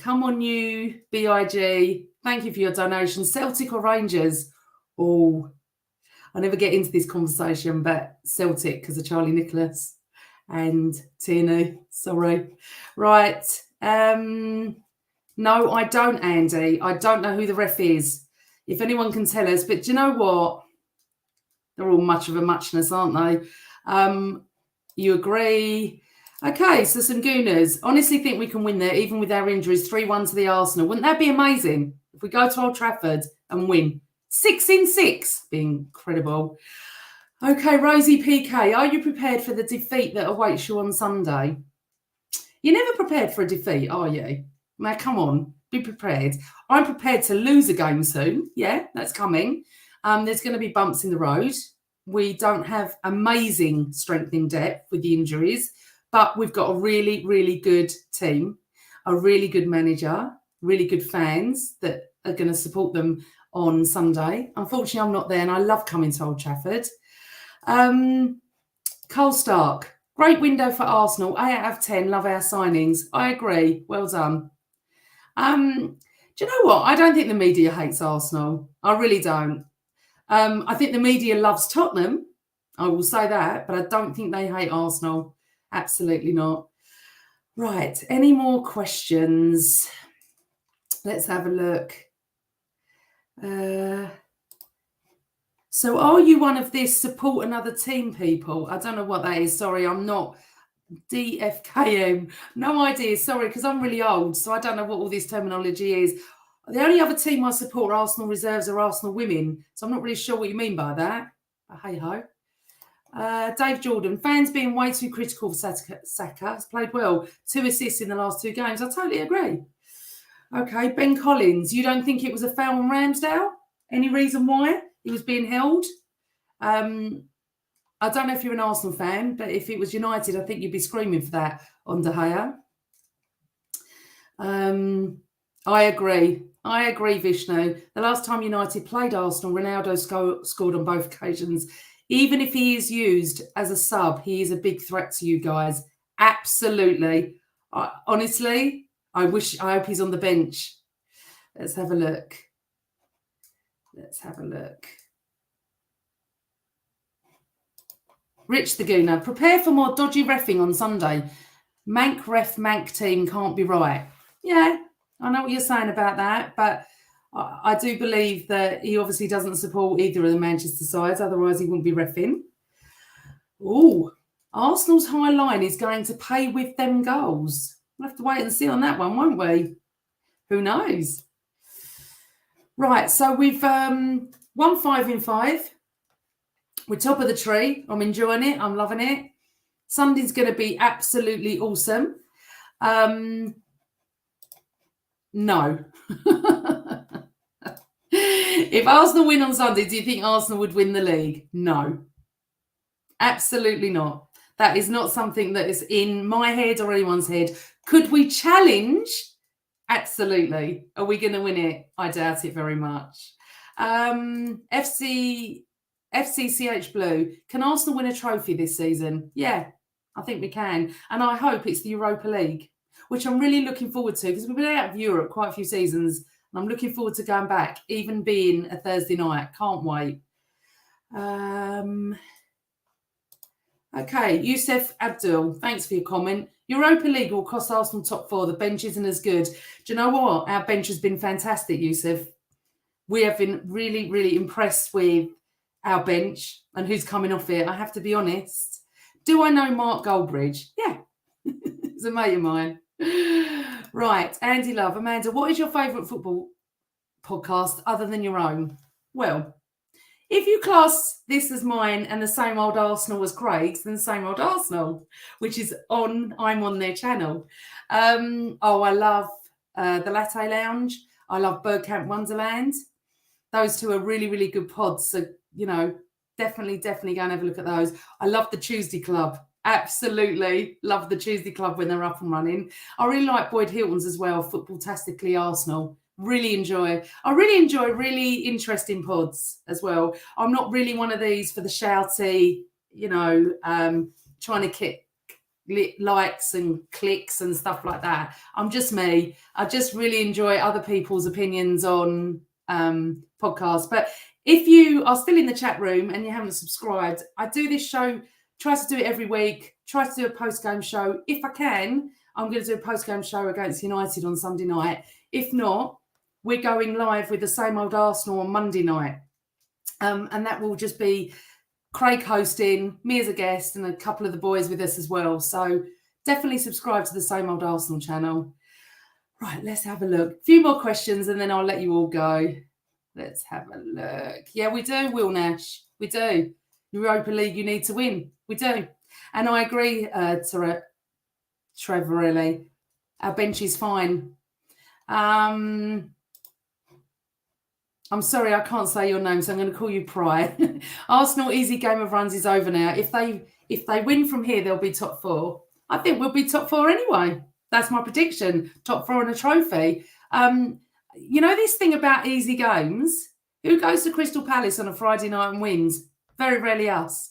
on you, BIG. Thank you for your donation. Celtic or Rangers? Oh, I never get into this conversation, but Celtic because of Charlie Nicholas and Tierney. Sorry. Right. No, I don't, Andy. I don't know who the ref is. If anyone can tell us, but do you know what? They're all much of a muchness, aren't they? You agree? Okay, so some Gooners. Honestly think we can win there, even with our injuries. 3-1 to the Arsenal. Wouldn't that be amazing if we go to Old Trafford and win? 6 in 6. Be incredible. Okay, Rosie PK, are you prepared for the defeat that awaits you on Sunday? You're never prepared for a defeat, are you? Now, come on, be prepared. I'm prepared to lose a game soon. Yeah, that's coming. There's going to be bumps in the road. We don't have amazing strength in depth with the injuries, but we've got a really, really good team, a really good manager, really good fans that are going to support them on Sunday. Unfortunately, I'm not there, and I love coming to Old Trafford. Cole Stark, great window for Arsenal. 8 out of 10, love our signings. I agree. Well done. Do you know what? I don't think the media hates Arsenal. I really don't. I think the media loves Tottenham. I will say that, but I don't think they hate Arsenal. Absolutely not. Right. Any more questions? Let's have a look. So are you one of this support another team people? I don't know what that is. Sorry, I'm not. DFKM. No idea. Sorry, because I'm really old, so I don't know what all this terminology is. The only other team I support are Arsenal reserves or Arsenal women, so I'm not really sure what you mean by that. But hey-ho. Dave Jordan, fans being way too critical for Saka. Has played well. 2 assists in the last 2 games. I totally agree. Okay, Ben Collins, you don't think it was a foul on Ramsdale? Any reason why he was being held? I don't know if you're an Arsenal fan, but if it was United, I think you'd be screaming for that on De Gea. I agree. I agree, Vishnu. The last time United played Arsenal, Ronaldo scored on both occasions. Even if he is used as a sub, he is a big threat to you guys. Absolutely. Honestly, I hope he's on the bench. Let's have a look. Rich the Gooner, prepare for more dodgy reffing on Sunday. Mank team can't be right. Yeah, I know what you're saying about that, but I do believe that he obviously doesn't support either of the Manchester sides, otherwise he wouldn't be reffing. Oh, Arsenal's high line is going to pay with them goals. We'll have to wait and see on that one, won't we? Who knows? Right, so we've won 5 in 5. We're top of the tree. I'm enjoying it. I'm loving it. Sunday's going to be absolutely awesome. No. If Arsenal win on Sunday, do you think Arsenal would win the league? No. Absolutely not. That is not something that is in my head or anyone's head. Could we challenge? Absolutely. Are we going to win it? I doubt it very much. FCCH Blue, can Arsenal win a trophy this season? Yeah, I think we can. And I hope it's the Europa League, which I'm really looking forward to because we've been out of Europe quite a few seasons. And I'm looking forward to going back, even being a Thursday night. Can't wait. Okay, Youssef Abdul, thanks for your comment. Europa League will cost Arsenal top 4. The bench isn't as good. Do you know what? Our bench has been fantastic, Youssef. We have been really, really impressed with our bench and who's coming off it. I have to be honest. Do I know Mark Goldbridge? Yeah. He's a mate of mine. Right, Andy Love. Amanda, what is your favourite football podcast other than your own? Well, If you class this as mine and the Same Old Arsenal as Craig's, then Same Old Arsenal, which is I'm on their channel. I love the Latte Lounge. I love Birdcamp Wonderland. Those two are really, really good pods. So, definitely go and have a look at those. I love the Tuesday Club. Absolutely love the Tuesday Club when they're up and running. I really like Boyd Hilton's as well, Football-tastically Arsenal. I really enjoy really interesting pods as well. I'm not really one of these for the shouty, trying to kick likes and clicks and stuff like that. I'm just me. I just really enjoy other people's opinions on podcasts. But if you are still in the chat room and you haven't subscribed, I do this show, try to do it every week, try to do a post-game show. If I can, I'm going to do a post-game show against United on Sunday night. If not, we're going live with the Same Old Arsenal on Monday night. And that will just be Craig hosting, me as a guest, and a couple of the boys with us as well. So definitely subscribe to the Same Old Arsenal channel. Right, let's have a look. A few more questions and then I'll let you all go. Let's have a look. Yeah, we do, Will Nash. We do. Europa League, you need to win. We do. And I agree, Trevor, really. Our bench is fine. I'm sorry, I can't say your name, so I'm going to call you Pry. Arsenal easy game of runs is over now. If they win from here, they'll be top 4. I think we'll be top 4 anyway. That's my prediction. Top 4 and a trophy. This thing about easy games, who goes to Crystal Palace on a Friday night and wins? Very rarely us.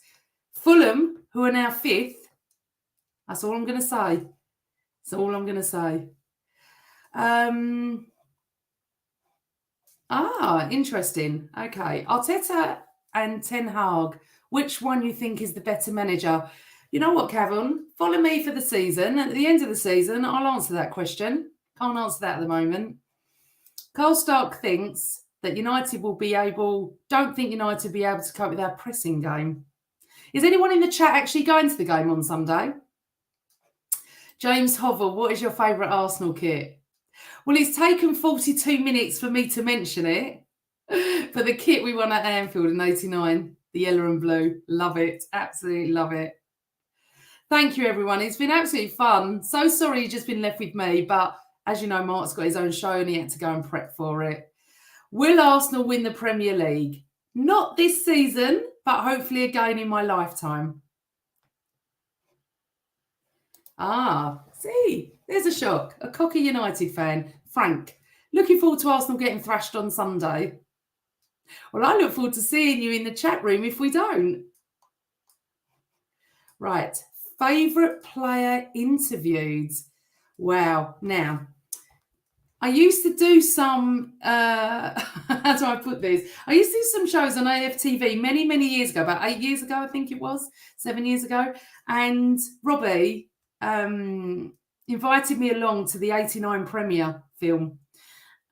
Fulham, who are now 5th. That's all I'm going to say. That's all I'm going to say. Interesting. Okay. Arteta and Ten Hag. Which one you think is the better manager? You know what, Kevin? Follow me for the season. At the end of the season, I'll answer that question. Can't answer that at the moment. Carl Stark thinks that United don't think United will be able to cope with our pressing game. Is anyone in the chat actually going to the game on Sunday? James Hovel, what is your favourite Arsenal kit? Well, it's taken 42 minutes for me to mention it. For the kit we won at Anfield in 89, the yellow and blue. Love it. Absolutely love it. Thank you, everyone. It's been absolutely fun. So sorry you've just been left with me, but as you know, Mark's got his own show and he had to go and prep for it. Will Arsenal win the Premier League? Not this season, but hopefully again in my lifetime. See, there's a shock. A cocky United fan. Frank, looking forward to Arsenal getting thrashed on Sunday. Well, I look forward to seeing you in the chat room if we don't. Right. Favourite player interviewed. Wow. Now, I used to do some, how do I put this? I used to do some shows on AFTV many, many years ago, about 8 years ago, I think it was, 7 years ago. And Robbie invited me along to the 89 premiere film.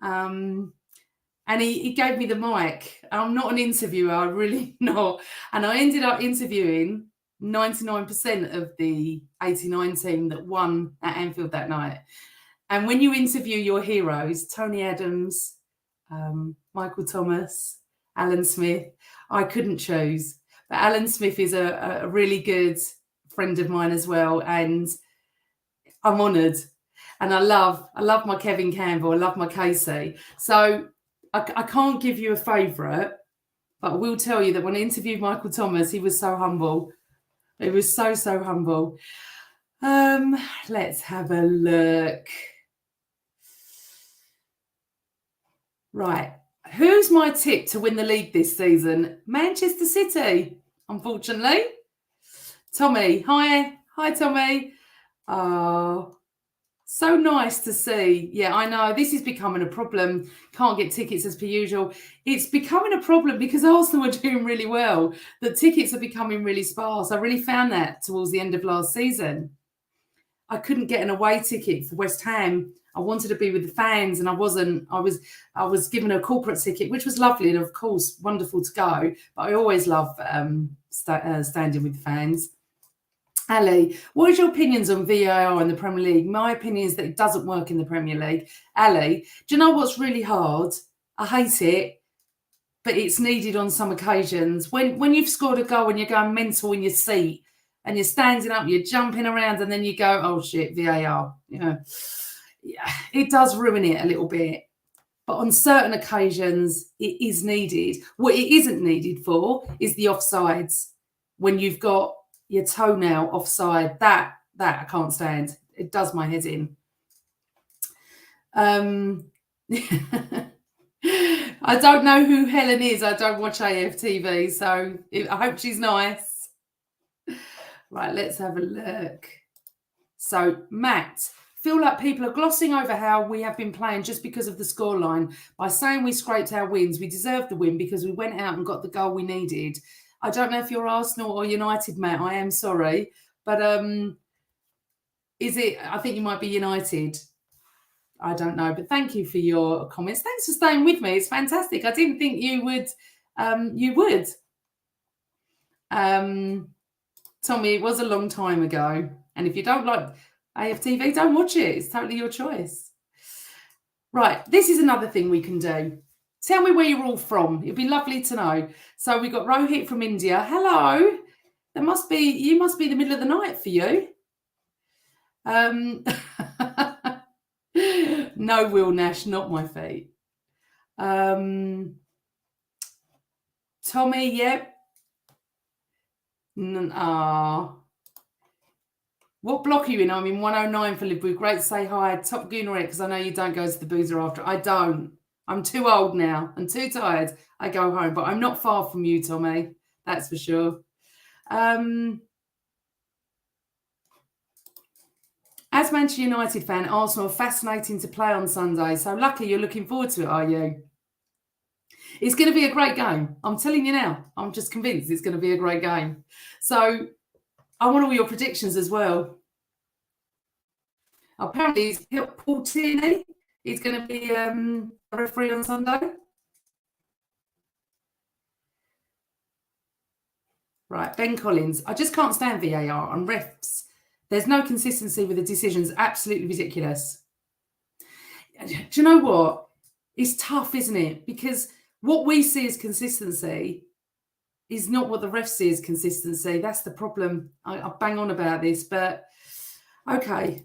And he gave me the mic. I'm not an interviewer, I'm really not. And I ended up interviewing 99% of the 89 team that won at Anfield that night. And when you interview your heroes, Tony Adams, Michael Thomas, Alan Smith, I couldn't choose. But Alan Smith is a really good friend of mine as well. And I'm honoured. And I love my Kevin Campbell. I love my Casey. So I can't give you a favourite, but I will tell you that when I interviewed Michael Thomas, he was so humble. He was so, so humble. Let's have a look. Right. Who's my tip to win the league this season? Manchester City, unfortunately. Tommy. Hi, Tommy. So nice to see. Yeah, I know this is becoming a problem. Can't get tickets as per usual. It's becoming a problem because Arsenal are doing really well. The tickets are becoming really sparse. I really found that towards the end of last season. I couldn't get an away ticket for West Ham. I wanted to be with the fans and I wasn't. I was given a corporate ticket, which was lovely and of course wonderful to go. But I always love standing with the fans. Ali, what is your opinions on VAR in the Premier League? My opinion is that it doesn't work in the Premier League. Ali, do you know what's really hard? I hate it. but it's needed on some occasions. When you've scored a goal and you're going mental in your seat and you're standing up, you're jumping around, and then you go, oh shit, VAR. Yeah, it does ruin it a little bit. But on certain occasions, it is needed. What it isn't needed for is the offsides. When you've got your toenail offside, that I can't stand. It does my head in. I don't know who Helen is. I don't watch AFTV, so I hope she's nice. Right, let's have a look. So, Matt, feel like people are glossing over how we have been playing just because of the scoreline. By saying we scraped our wins, we deserved the win because we went out and got the goal we needed. I don't know if you're Arsenal or United, Matt. I am sorry. But is it? I think you might be United. I don't know. But thank you for your comments. Thanks for staying with me. It's fantastic. I didn't think you would. Tommy, it was a long time ago. And if you don't like AFTV, don't watch it. It's totally your choice. Right. This is another thing we can do. Tell me where you're all from. It'd be lovely to know. So we got Rohit from India. Hello. You must be the middle of the night for you. No, Will Nash, not my feet. Tommy, yep. What block are you in? I'm in 109 for Liverpool. Great to say hi. Top Goonerette, because I know you don't go to the boozer after. I don't. I'm too old now. I'm too tired. I go home. But I'm not far from you, Tommy. That's for sure. As Manchester United fan, Arsenal are fascinating to play on Sunday. So lucky you're looking forward to it, are you? It's going to be a great game. I'm telling you now. I'm just convinced it's going to be a great game. So I want all your predictions as well. Apparently, Paul Tierney is going to be a referee on Sunday. Right, Ben Collins. I just can't stand VAR on refs. There's no consistency with the decisions. Absolutely ridiculous. Do you know what? It's tough, isn't it? Because what we see as consistency is not what the ref see as consistency. That's the problem. I bang on about this, but okay.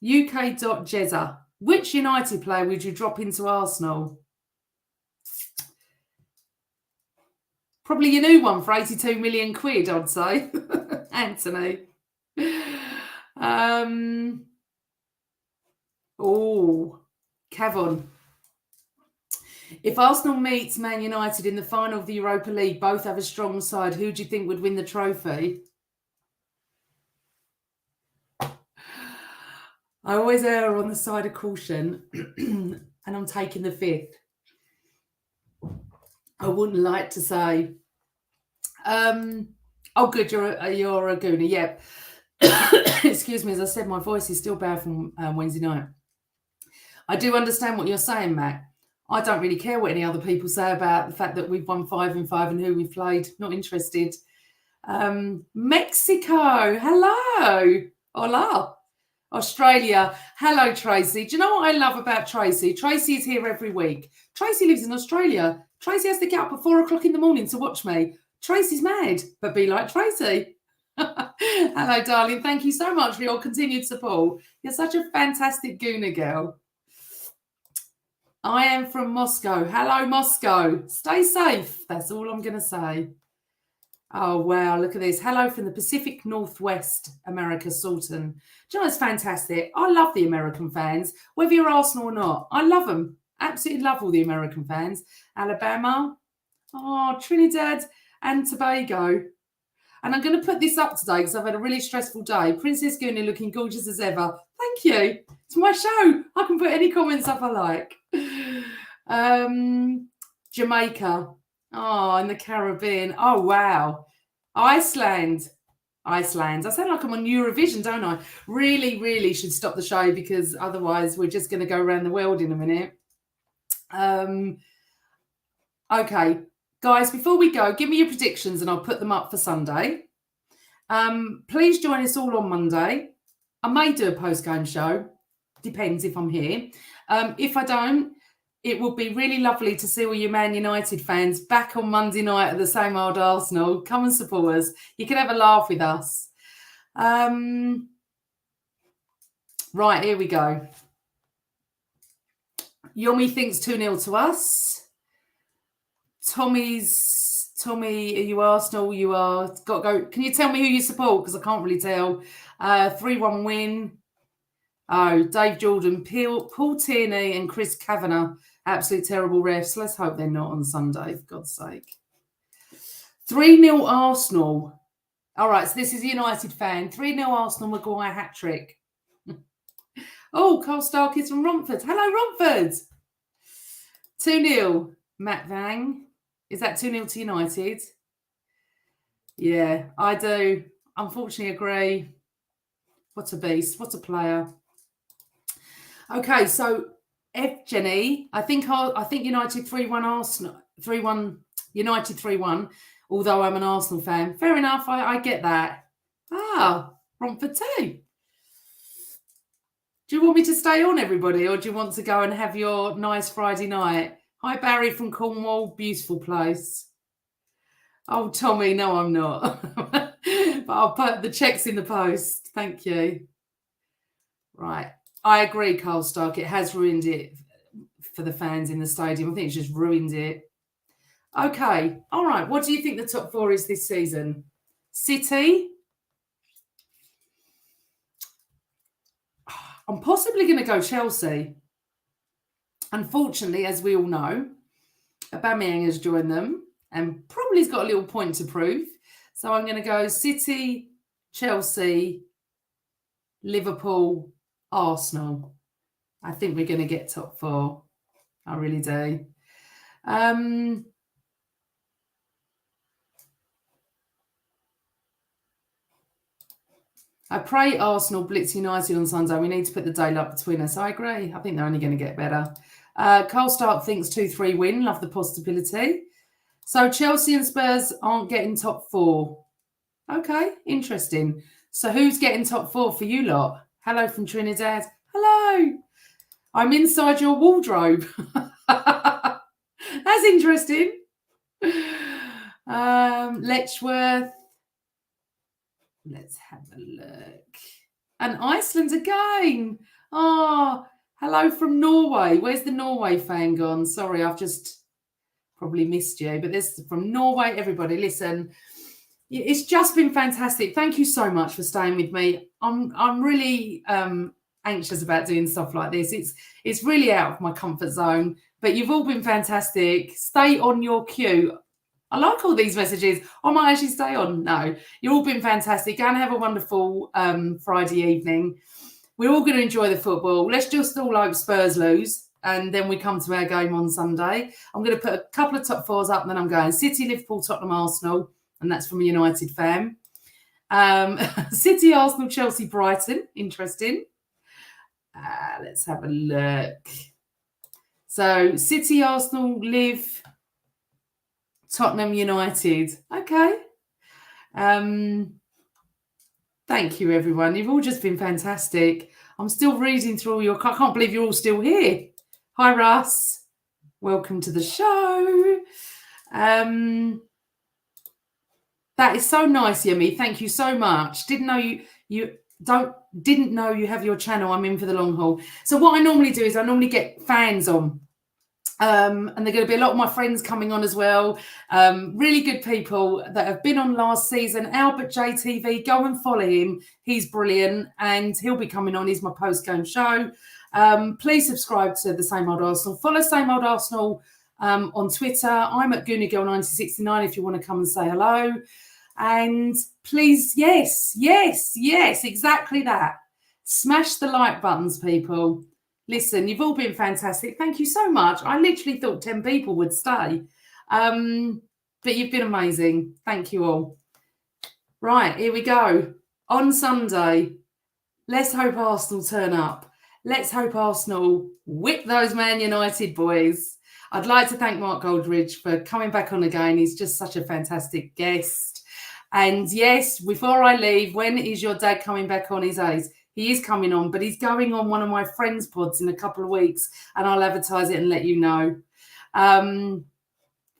UK.Jezza. Which United player would you drop into Arsenal? Probably your new one for 82 million quid, I'd say. Anthony. Kevon. If Arsenal meets Man United in the final of the Europa League, both have a strong side. Who do you think would win the trophy? I always err on the side of caution, and I'm taking the fifth. I wouldn't like to say. Oh, good, you're a gooner. Yep. Excuse me, as I said, my voice is still bad from Wednesday night. I do understand what you're saying, Matt. I don't really care what any other people say about the fact that we've won 5 and 5 and who we've played. Not interested. Mexico. Hello. Hola. Australia. Hello, Tracy. Do you know what I love about Tracy? Tracy is here every week. Tracy lives in Australia. Tracy has to get up at 4 o'clock in the morning to watch me. Tracy's mad, but be like Tracy. Hello, darling. Thank you so much for your continued support. You're such a fantastic Gooner girl. I am from Moscow. Hello, Moscow. Stay safe. That's all I'm going to say. Oh, wow. Look at this. Hello from the Pacific Northwest, America, Sultan. Do you know, it's fantastic. I love the American fans, whether you're Arsenal or not. I love them. Absolutely love all the American fans. Alabama. Oh, Trinidad and Tobago. And I'm going to put this up today because I've had a really stressful day. Princess Goonie looking gorgeous as ever. Thank you. It's my show. I can put any comments up I like. Jamaica. Oh, in the Caribbean. Oh, wow. Iceland. I sound like I'm on Eurovision, don't I? Really, really should stop the show because otherwise we're just going to go around the world in a minute. Okay. Guys, before we go, give me your predictions and I'll put them up for Sunday. Please join us all on Monday. I may do a post-game show. Depends if I'm here. If I don't, it would be really lovely to see all you Man United fans back on Monday night at the same old Arsenal. Come and support us. You can have a laugh with us. Right, here we go. Yomi thinks 2-0 to us. Tommy, are you Arsenal? You are. Got to go. Can you tell me who you support? Because I can't really tell. 3-1 win. Oh, Dave Jordan, Paul Tierney and Chris Kavanagh. Absolute terrible refs. Let's hope they're not on Sunday, for God's sake. 3-0 Arsenal. All right, so this is a United fan. 3-0 Arsenal, Maguire hat-trick. Oh, Carl Stark is from Romford. Hello, Romford. 2-0, Matt Vang. Is that 2-0 to United? Yeah, I do. Unfortunately, agree. What a beast. What a player. Okay, so Jenny, I think United 3-1 Arsenal, 3-1 United 3-1. Although I'm an Arsenal fan, fair enough. I get that. Romford too. Do you want me to stay on, everybody, or do you want to go and have your nice Friday night? Hi, Barry from Cornwall. Beautiful place. Oh, Tommy, no, I'm not. But I'll put the checks in the post. Thank you. Right. I agree, Carl Stark. It has ruined it for the fans in the stadium. I think it's just ruined it. Okay. All right. What do you think the top four is this season? City. I'm possibly going to go Chelsea. Unfortunately, as we all know, Aubameyang has joined them and probably has got a little point to prove. So I'm going to go City, Chelsea, Liverpool, Arsenal. I think we're going to get top four. I really do. I pray Arsenal blitz United on Sunday. We need to put the daylight between us. I agree. I think they're only going to get better. Carl Stark thinks 2-3 win. Love the possibility. So Chelsea and Spurs aren't getting top four. Okay, interesting. So who's getting top four for you lot? Hello from Trinidad. Hello. I'm inside your wardrobe. That's interesting. Letchworth. Let's have a look. And Iceland again. Oh, hello from Norway. Where's the Norway fan gone? Sorry, I've just probably missed you. But this is from Norway. Everybody, listen. It's just been fantastic. Thank you so much for staying with me. I'm really anxious about doing stuff like this. It's really out of my comfort zone. But you've all been fantastic. Stay on your queue. I like all these messages. I might actually stay on. No, you've all been fantastic. Go and have a wonderful Friday evening. We're all going to enjoy the football. Let's just all hope Spurs lose. And then we come to our game on Sunday. I'm going to put a couple of top fours up and then I'm going City, Liverpool, Tottenham, Arsenal. And that's from a United fan. City, Arsenal, Chelsea, Brighton. Interesting. Let's have a look. So City, Arsenal, Liv, Tottenham, United. Okay. Thank you, everyone. You've all just been fantastic. I'm still reading through all your... I can't believe you're all still here. Hi, Russ. Welcome to the show. That is so nice, Yemi. Thank you so much. Didn't know you have your channel. I'm in for the long haul. So what I normally do is I normally get fans on. And there are going to be a lot of my friends coming on as well. Really good people that have been on last season. Albert JTV, go and follow him. He's brilliant and he'll be coming on. He's my post-game show. Please subscribe to the Same Old Arsenal. Follow Same Old Arsenal on Twitter. I'm at GooneyGirl1969 if you want to come and say hello. And please, yes, exactly that. Smash the like buttons, people. Listen, you've all been fantastic. Thank you so much. I literally thought 10 people would stay. But you've been amazing. Thank you all. Right, here we go. On Sunday, let's hope Arsenal turn up. Let's hope Arsenal whip those Man United boys. I'd like to thank Mark Goldbridge for coming back on again. He's just such a fantastic guest. And yes, before I leave, when is your dad coming back on his A's? He is coming on, but he's going on one of my friends' pods in a couple of weeks, and I'll advertise it and let you know.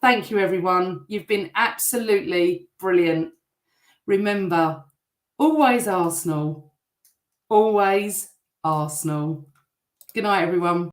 Thank you, everyone. You've been absolutely brilliant. Remember, always Arsenal. Always Arsenal. Good night, everyone.